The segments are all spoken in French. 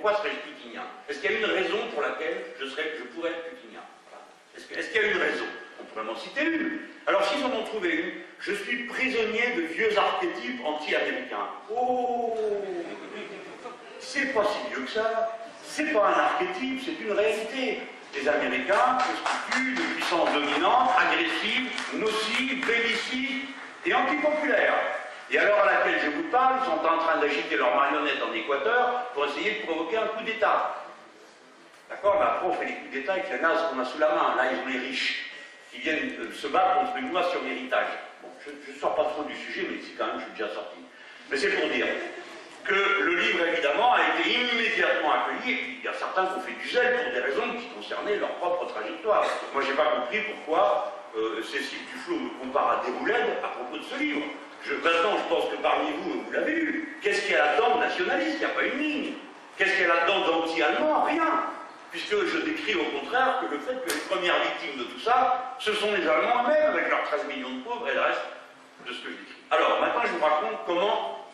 Pourquoi serais-je putinien? Est-ce qu'il y a une raison pour laquelle je pourrais être putinien? Voilà. Est-ce qu'il y a une raison? On pourrait m'en citer une. Alors s'ils en ont trouvé une, je suis prisonnier de vieux archétypes anti-américains. Oh, c'est pas si vieux que ça. C'est pas un archétype, c'est une réalité. Les Américains constituent une puissance dominante, agressive, nocive, bellicide et antipopulaire. Et à l'heure à laquelle je vous parle, ils sont en train d'agiter leurs marionnettes en Équateur pour essayer de provoquer un coup d'État. D'accord? Mais après, on fait les coups d'État avec les nazes qu'on a sous la main. Là, ils ont les riches qui viennent se battre contre une loi sur l'héritage. Bon, je ne sors pas trop du sujet, mais c'est quand même, je suis déjà sorti. Mais c'est pour dire que le livre, évidemment, a été immédiatement accueilli, et puis il y a certains qui ont fait du zèle pour des raisons qui concernaient leur propre trajectoire. Moi, je n'ai pas compris pourquoi Cécile Duflot me compare à Déroulède à propos de ce livre. Maintenant, je pense que parmi vous, vous l'avez lu. Qu'est-ce qu'il y a là-dedans de nationaliste? Il n'y a pas une ligne. Qu'est-ce qu'il y a là-dedans d'anti-allemand? Rien. Puisque je décris au contraire que le fait que les premières victimes de tout ça, ce sont les Allemands eux-mêmes, avec leurs 13 millions de pauvres et le reste de ce que je décris. Alors, maintenant, je vous raconte comment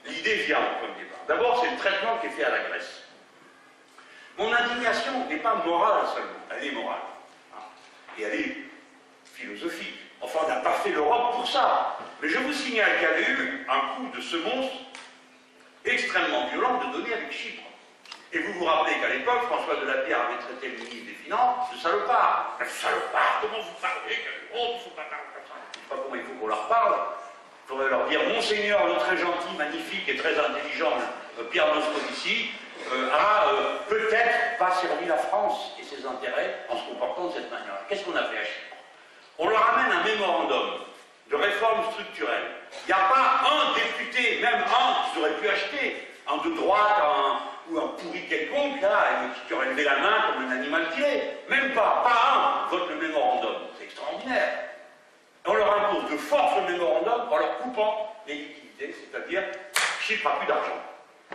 l'idée vient au point de départ. D'abord, c'est le traitement qui est fait à la Grèce. Mon indignation n'est pas morale seulement, elle est morale. Hein, et elle est philosophique. Enfin, on n'a pas fait l'Europe pour ça. Mais je vous signale qu'il y avait eu un coup de semonce extrêmement violent de donner avec Chypre. Et vous vous rappelez qu'à l'époque, François Delapierre avait traité le ministre des Finances de salopard. Mais salopard, comment vous parlez? Oh, il ne faut pas parler comme ça. Je ne sais pas comment il faut qu'on leur parle. Il faudrait leur dire, Monseigneur, le très gentil, magnifique et très intelligent Pierre Moscovici a peut-être pas servi la France et ses intérêts en se comportant de cette manière. Qu'est-ce qu'on a fait à Chypre? On leur amène un mémorandum de réforme structurelle. Il n'y a pas un député, même un qu'ils auraient pu acheter, un de droite, ou un pourri quelconque, là, qui aurait levé la main comme un animal qu'il est. Même pas un vote le mémorandum. C'est extraordinaire. On leur impose de force le mémorandum en leur coupant les liquidités, c'est-à-dire Chypre n'a plus d'argent.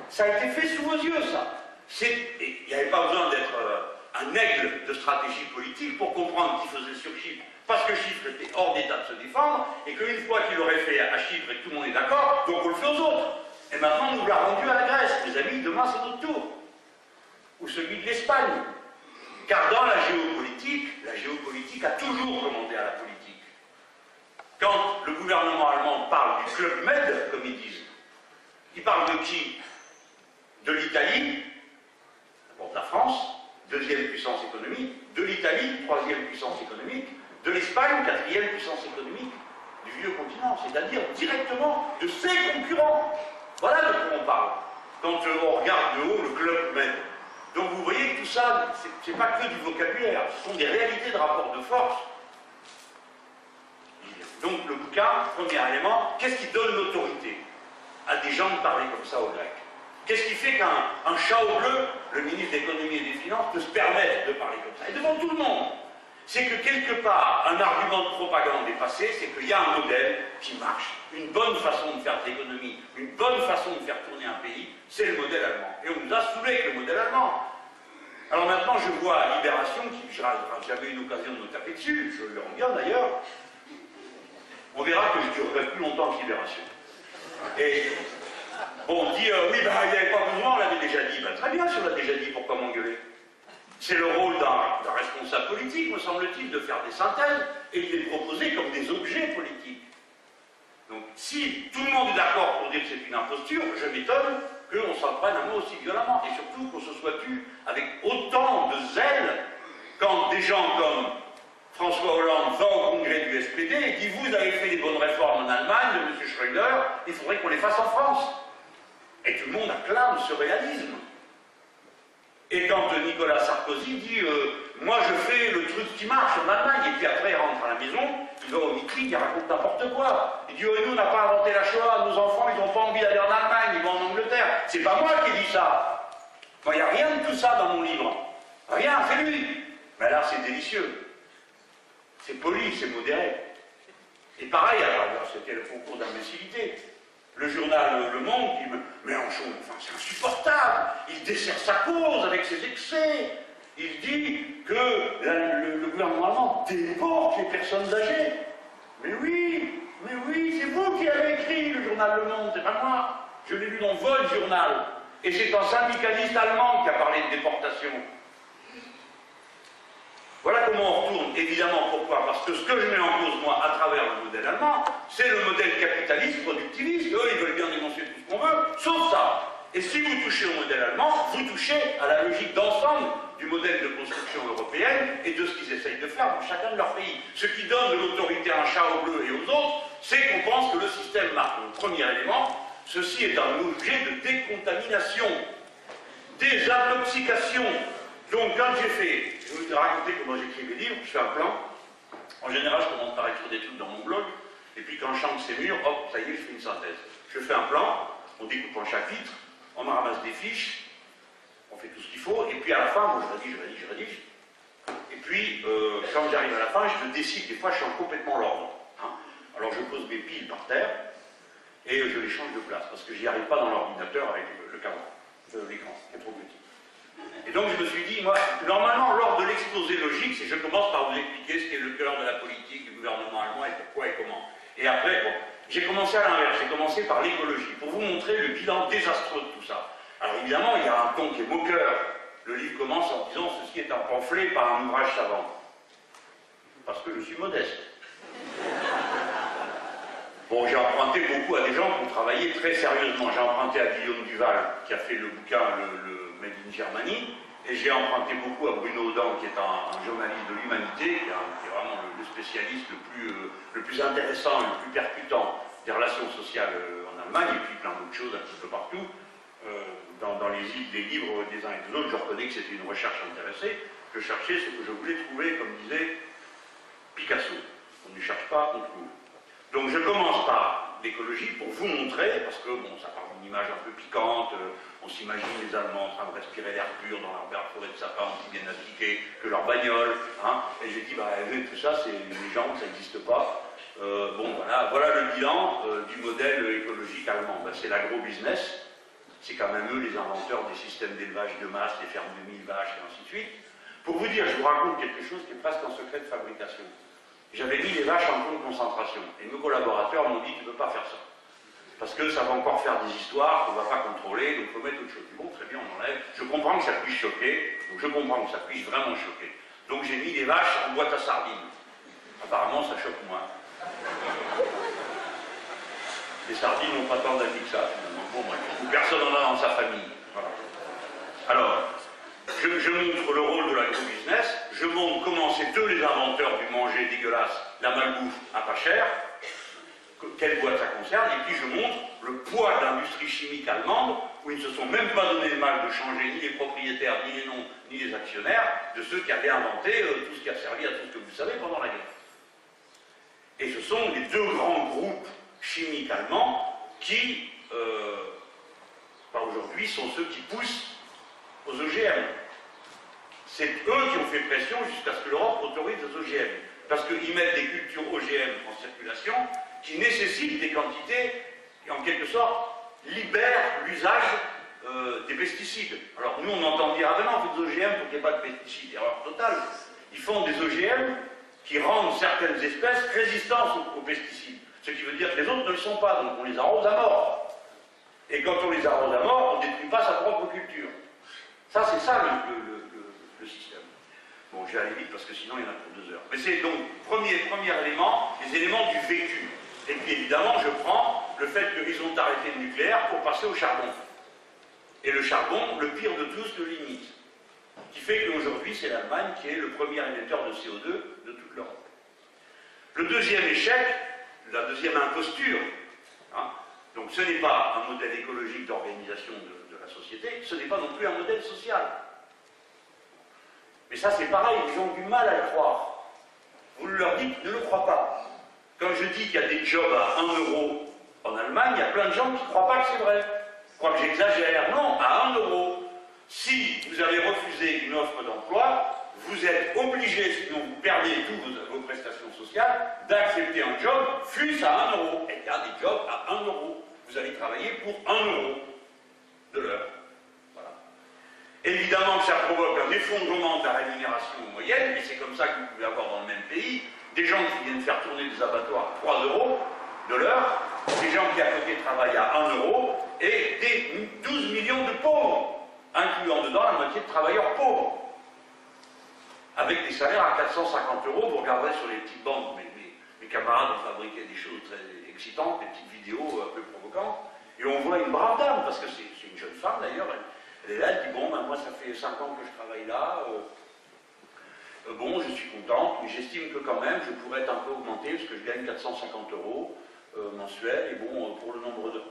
Ça a été fait sous vos yeux, ça. Il n'y avait pas besoin d'être un aigle de stratégie politique pour comprendre ce qu'il faisait sur Chypre. Parce que Chypre était hors d'état de se défendre, et qu'une fois qu'il l'aurait fait à Chypre et que tout le monde est d'accord, donc on le fait aux autres. Et maintenant, on nous l'a rendu à la Grèce. Les amis, demain, c'est notre tour. Ou celui de l'Espagne. Car dans la géopolitique a toujours commandé à la politique. Quand le gouvernement allemand parle du Club Med, comme ils disent, il parle de qui? De l'Italie, d'abord de la France, deuxième puissance économique, de l'Italie, troisième puissance économique, de l'Espagne, quatrième puissance économique du vieux continent, c'est-à-dire directement de ses concurrents. Voilà de quoi on parle, quand on regarde de haut le Club Med. Donc vous voyez que tout ça, c'est pas que du vocabulaire, ce sont des réalités de rapport de force. Donc le bouquin, premier élément, qu'est-ce qui donne l'autorité à des gens de parler comme ça aux Grecs? Qu'est-ce qui fait qu'un chat au bleu, le ministre de l'économie et des finances, peut se permettre de parler comme ça? Et devant tout le monde. C'est que quelque part, un argument de propagande est passé, c'est qu'il y a un modèle qui marche. Une bonne façon de faire de l'économie, une bonne façon de faire tourner un pays, c'est le modèle allemand. Et on nous a saoulés avec le modèle allemand. Alors maintenant, je vois à Libération, qui j'avais eu l'occasion de me taper dessus, je lui rends bien d'ailleurs, on verra que je durerai plus longtemps que Libération. Et bon, on dit, oui, il n'y avait pas besoin, on l'avait déjà dit. Ben, très bien, si on l'a déjà dit, pourquoi m'engueuler? C'est le rôle d'un responsable politique, me semble-t-il, de faire des synthèses et de les proposer comme des objets politiques. Donc, si tout le monde est d'accord pour dire que c'est une imposture, je m'étonne qu'on s'en prenne à moi aussi violemment, et surtout qu'on se soit tu avec autant de zèle quand des gens comme François Hollande va au congrès du SPD et dit « Vous avez fait des bonnes réformes en Allemagne de M. Schröder, il faudrait qu'on les fasse en France. » Et tout le monde acclame ce réalisme. Et quand Nicolas Sarkozy dit moi je fais le truc qui marche en Allemagne, et puis après il rentre à la maison, il va au meeting, il raconte n'importe quoi. Il dit nous on n'a pas inventé la Shoah, nos enfants ils n'ont pas envie d'aller en Allemagne, ils vont en Angleterre. C'est pas moi qui ai dit ça. Moi il n'y a rien de tout ça dans mon livre. Rien, c'est lui. Mais là c'est délicieux. C'est poli, c'est modéré. Et pareil, alors c'était le concours d'imbécilité. Le journal Le Monde qui me... Mélenchon, enfin c'est insupportable, il dessert sa cause avec ses excès. Il dit que le gouvernement allemand déporte les personnes âgées. Mais oui, c'est vous qui avez écrit le journal Le Monde, c'est pas moi. Je l'ai lu dans votre journal. Et c'est un syndicaliste allemand qui a parlé de déportation. Voilà comment on retourne. Évidemment, pourquoi? Parce que ce que je mets en cause, moi, à travers le modèle allemand, c'est le modèle capitaliste, productiviste. Eux, ils veulent bien dénoncer tout ce qu'on veut, sauf ça. Et si vous touchez au modèle allemand, vous touchez à la logique d'ensemble du modèle de construction européenne et de ce qu'ils essayent de faire dans chacun de leurs pays. Ce qui donne de l'autorité à un chat aux bleus et aux autres, c'est qu'on pense que le système marche. Donc, premier élément, ceci est un objet de décontamination, désintoxication. Donc, quand j'ai fait, je vais vous raconter comment j'écris mes livres, je fais un plan. En général, je commence par écrire des trucs dans mon blog, et puis quand je chante ces murs, hop, ça y est, je fais une synthèse. Je fais un plan, on découpe en chapitres, on en ramasse des fiches, on fait tout ce qu'il faut, et puis à la fin, moi je rédige. Et puis, quand j'arrive à la fin, je décide, des fois je change complètement l'ordre. Hein. Alors je pose mes piles par terre, et je les change de place, parce que j'y arrive pas dans l'ordinateur avec le cadran, l'écran, qui est trop petit. Et donc je me suis dit, moi, normalement, lors de l'exposé logique, c'est je commence par vous expliquer ce qu'est le cœur de la politique du gouvernement allemand et pourquoi et comment. Et après, bon, j'ai commencé à l'inverse, j'ai commencé par l'écologie, pour vous montrer le bilan désastreux de tout ça. Alors évidemment, il y a un ton qui est moqueur. Le livre commence en disant, ceci est un pamphlet, pas un ouvrage savant. Parce que je suis modeste. Bon, j'ai emprunté beaucoup à des gens qui ont travaillé très sérieusement. J'ai emprunté à Guillaume Duval, qui a fait le bouquin le Made in Germany, et j'ai emprunté beaucoup à Bruno Audin, qui est un journaliste de l'humanité, qui est vraiment le spécialiste le plus intéressant et le plus percutant des relations sociales en Allemagne, et puis plein d'autres choses un petit peu partout. Dans les livres des uns et des autres, je reconnais que c'était une recherche intéressée. Je cherchais ce que je voulais trouver, comme disait Picasso. On ne cherche pas, on trouve. Donc je commence par l'écologie pour vous montrer, parce que bon, ça part d'une image un peu piquante, on s'imagine les Allemands en train de respirer l'air pur dans leur forêt de sapin qui viennent appliquer que leur bagnole, hein, et j'ai dit, bah tout ça c'est une légende, ça n'existe pas. Bon voilà le bilan du modèle écologique allemand. Ben, c'est l'agro-business, c'est quand même eux les inventeurs des systèmes d'élevage de masse, des fermes de 1000 vaches et ainsi de suite. Pour vous dire, je vous raconte quelque chose qui est presque un secret de fabrication. J'avais mis les vaches en camp de concentration. Et mes collaborateurs m'ont dit, tu ne peux pas faire ça. Parce que ça va encore faire des histoires qu'on ne va pas contrôler, donc il faut mettre autre chose. Bon, très bien, on enlève. Je comprends que ça puisse choquer, donc je comprends que ça puisse vraiment choquer. Donc j'ai mis les vaches en boîte à sardines. Apparemment, ça choque moins. Les sardines n'ont pas tant d'avis que ça, finalement. Bon, bref, personne n'en a dans sa famille. Voilà. Alors, je montre le rôle de l'agro-business, je montre comment c'est eux les inventeurs du manger dégueulasse, la malbouffe à pas cher, quelle boîte ça concerne, et puis je montre le poids de l'industrie chimique allemande, où ils ne se sont même pas donné le mal de changer ni les propriétaires, ni les noms, ni les actionnaires, de ceux qui avaient inventé tout ce qui a servi à tout ce que vous savez pendant la guerre. Et ce sont les deux grands groupes chimiques allemands qui, aujourd'hui, sont ceux qui poussent aux OGM. C'est eux qui ont fait pression jusqu'à ce que l'Europe autorise les OGM. Parce qu'ils mettent des cultures OGM en circulation qui nécessitent des quantités et en quelque sorte libèrent l'usage des pesticides. Alors nous on entend dire, ah ben non, on fait des OGM pour qu'il n'y ait pas de pesticides. Erreur totale. Ils font des OGM qui rendent certaines espèces résistantes aux pesticides. Ce qui veut dire que les autres ne le sont pas, donc on les arrose à mort. Et quand on les arrose à mort, on ne détruit pas sa propre culture. Ça, c'est ça le système. Bon, je vais aller vite parce que sinon il y en a pour 2 heures. Mais c'est donc, premier élément, les éléments du vécu. Et puis évidemment, je prends le fait qu'ils ont arrêté le nucléaire pour passer au charbon. Et le charbon, le pire de tous, le lignite. Qui fait qu'aujourd'hui, c'est l'Allemagne qui est le premier émetteur de CO2 de toute l'Europe. Le deuxième échec, la deuxième imposture, hein, donc ce n'est pas un modèle écologique d'organisation de la société, ce n'est pas non plus un modèle social. Mais ça c'est pareil, ils ont du mal à le croire. Vous leur dites, ne le crois pas. Quand je dis qu'il y a des jobs à 1 euro en Allemagne, il y a plein de gens qui ne croient pas que c'est vrai. Ils croient que j'exagère. Non, à 1 euro. Si vous avez refusé une offre d'emploi, vous êtes obligé, sinon vous perdez toutes vos prestations sociales, d'accepter un job, fût-ce à 1 euro. Et il y a des jobs à 1 euro. Vous allez travailler pour 1 euro de l'heure. Voilà. Évidemment que ça provoque un effondrement de la rémunération moyenne, et c'est comme ça que vous pouvez avoir dans le même pays des gens qui viennent faire tourner des abattoirs à 3 euros de l'heure, des gens qui à côté travaillent à 1 euro, et des 12 millions de pauvres. incluant dedans la moitié de travailleurs pauvres, avec des salaires à 450 €. Vous regarderez sur les petites bandes, mes camarades ont fabriqué des choses très excitantes, des petites vidéos un peu provocantes, et on voit une brave dame, parce que c'est une jeune femme d'ailleurs, elle est là, elle dit, bon, ben, moi ça fait 5 ans que je travaille là, bon, je suis contente, mais j'estime que quand même, je pourrais être un peu augmenté, parce que je gagne 450 € mensuels, et bon, pour le nombre de...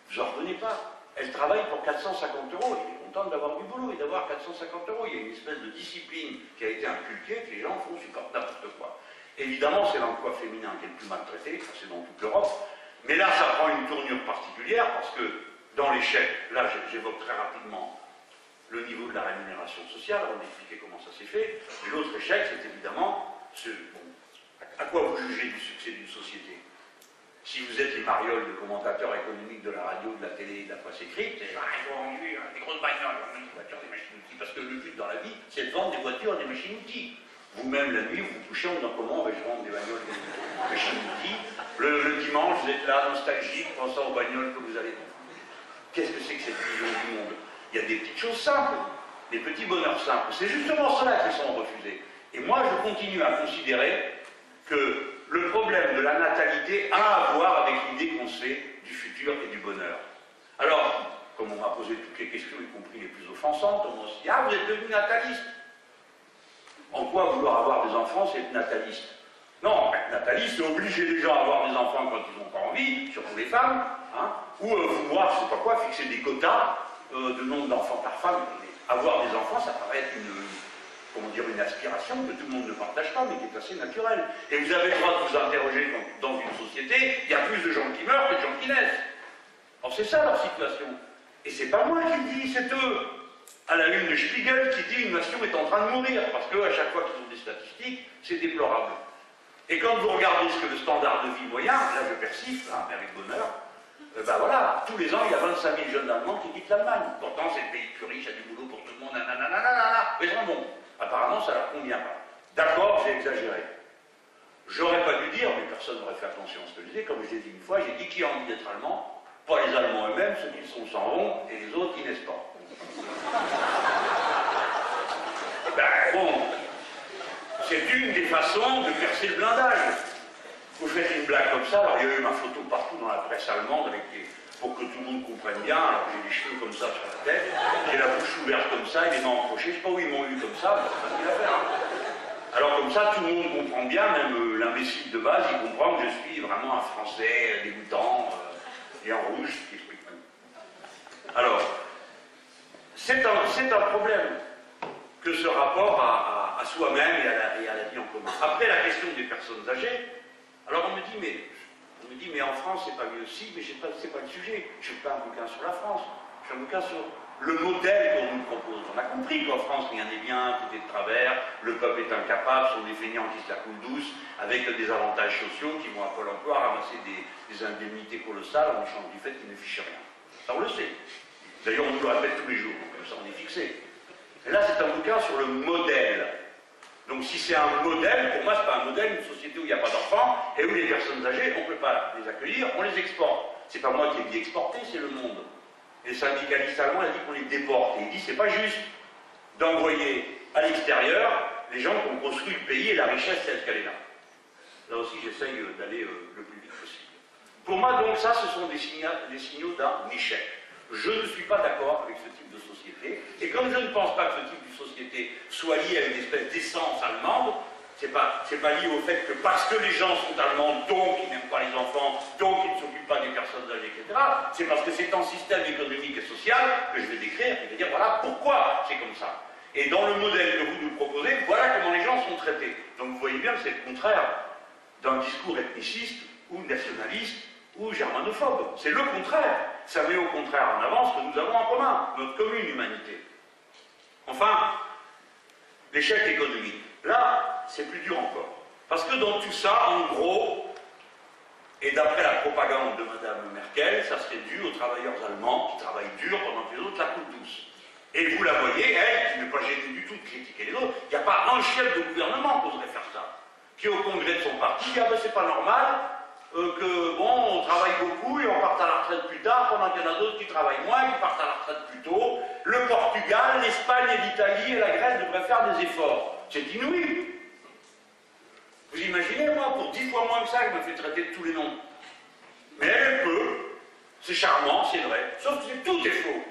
Vous n'en revenez pas. Elle travaille pour 450 €, elle est contente d'avoir du boulot et d'avoir 450 €. Il y a une espèce de discipline qui a été inculquée, que les gens font supporter n'importe quoi. Évidemment, c'est l'emploi féminin qui est le plus maltraité, c'est dans toute l'Europe, mais là, ça prend une tournure particulière, parce que dans l'échec, là, j'évoque très rapidement le niveau de la rémunération sociale, on a expliqué comment ça s'est fait, et l'autre échec, c'est évidemment, à quoi vous jugez du succès d'une société? Si vous êtes les marioles de commentateurs économiques de la radio, de la télé, de la presse écrite, c'est ils ont vendu des grosses bagnoles, des voitures, des machines-outils, parce que le but dans la vie, c'est de vendre des voitures, des machines-outils. Vous-même, la nuit, vous vous couchez en disant comment vais-je vendre des bagnoles, des machines-outils. Le dimanche, vous êtes là, nostalgique, pensant aux bagnoles que vous allez vendre. Qu'est-ce que c'est que cette vision du monde? Il y a des petites choses simples, des petits bonheurs simples. C'est justement cela qui sont refusés. Et moi, je continue à considérer que le problème de la natalité a à voir avec l'idée qu'on sait du futur et du bonheur. Alors, comme on m'a posé toutes les questions, y compris les plus offensantes, on m'a dit « Ah, vous êtes devenu nataliste !» En quoi vouloir avoir des enfants, c'est être nataliste? Non, être nataliste, c'est obliger les gens à avoir des enfants quand ils n'ont pas envie, surtout les femmes, hein, ou vouloir, je ne sais pas quoi, fixer des quotas de nombre d'enfants par femme. Avoir des enfants, ça paraît être une aspiration que tout le monde ne partage pas, mais qui est assez naturelle. Et vous avez le droit de vous interroger dans une société, il y a plus de gens qui meurent que de gens qui naissent. Alors c'est ça leur situation. Et c'est pas moi qui le dis, c'est eux. À la une de Spiegel qui dit une nation est en train de mourir, parce qu'à chaque fois qu'ils ont des statistiques, c'est déplorable. Et quand vous regardez ce que le standard de vie moyen, là je persiste, hein, mais avec bonheur, ben voilà, tous les ans il y a 25 000 jeunes Allemands qui quittent l'Allemagne. Pourtant c'est le pays le plus riche, il y a du boulot pour tout le monde, nanana, mais ils bon. Apparemment, ça leur convient pas. D'accord, j'ai exagéré. J'aurais pas dû dire, mais personne n'aurait fait attention à ce que je disais. Comme je l'ai dit une fois, j'ai dit qui a envie d'être allemand? Pas les Allemands eux-mêmes, ceux qui sont s'en vont, et les autres qui naissent pas. Ben bon, c'est une des façons de percer le blindage. Vous faites une blague comme ça, alors il y a eu ma photo partout dans la presse allemande pour que tout le monde comprenne bien. Alors j'ai les cheveux comme ça sur la tête, j'ai la bouche ouverte comme ça, et les mains encrochées, je sais pas où ils m'ont eu comme ça, mais c'est facile à faire. Alors comme ça, tout le monde comprend bien, même l'imbécile de base, il comprend que je suis vraiment un Français dégoûtant, et en rouge, ce qui explique même. Alors, c'est un problème que ce rapport à soi-même et à la vie en commun. Après, la question des personnes âgées, alors on me dit, mais en France, c'est pas mieux aussi, mais c'est pas le sujet. Je ne fais pas un bouquin sur la France, je fais un bouquin sur le modèle qu'on nous propose. On a compris qu'en France, rien n'est bien, tout est de travers, le peuple est incapable, ce sont des feignants qui se la coulent douce, avec des avantages sociaux qui vont à Pôle emploi ramasser des indemnités colossales en échange du fait qu'ils ne fichent rien. Ça, on le sait. D'ailleurs, on nous le répète tous les jours, donc comme ça, on est fixé. Et là, c'est un bouquin sur le modèle. Donc si c'est un modèle, pour moi, c'est pas un modèle, une société où il n'y a pas d'enfants, et où les personnes âgées, on ne peut pas les accueillir, on les exporte. C'est pas moi qui ai dit exporter, c'est le monde. Et le syndicaliste allemand a dit qu'on les déporte. Et il dit c'est pas juste d'envoyer à l'extérieur les gens qui ont construit le pays et la richesse telle qu'elle est là. Là aussi, j'essaye d'aller le plus vite possible. Pour moi, donc, ça, ce sont des signaux d'un échec. Je ne suis pas d'accord avec ce type de société, et comme je ne pense pas que ce type de société soit lié à une espèce d'essence allemande, c'est pas lié au fait que parce que les gens sont allemands, donc ils n'aiment pas les enfants, donc ils ne s'occupent pas des personnes âgées, etc. C'est parce que c'est un système économique et social que je vais décrire, et je vais dire voilà pourquoi c'est comme ça. Et dans le modèle que vous nous proposez, voilà comment les gens sont traités. Donc vous voyez bien que c'est le contraire d'un discours ethniciste ou nationaliste ou germanophobe. C'est le contraire. Ça met au contraire en avant ce que nous avons en commun, notre commune humanité. Enfin, l'échec économique. Là, c'est plus dur encore. Parce que dans tout ça, en gros, et d'après la propagande de Mme Merkel, ça serait dû aux travailleurs allemands qui travaillent dur pendant que les autres la coulent douce. Et vous la voyez, elle, qui n'est pas gênée du tout de critiquer les autres, il n'y a pas un chef de gouvernement qui oserait faire ça, qui au congrès de son parti, ah ben c'est pas normal, que bon, on travaille beaucoup et on part à la retraite plus tard, pendant qu'il y en a d'autres qui travaillent moins et qui partent à la retraite plus tôt, le Portugal, l'Espagne et l'Italie et la Grèce devraient faire des efforts. C'est inouï. Vous imaginez, moi, pour 10 fois moins que ça, je me fais traiter de tous les noms. Mais elle peut. C'est charmant, c'est vrai. Sauf que tout est faux.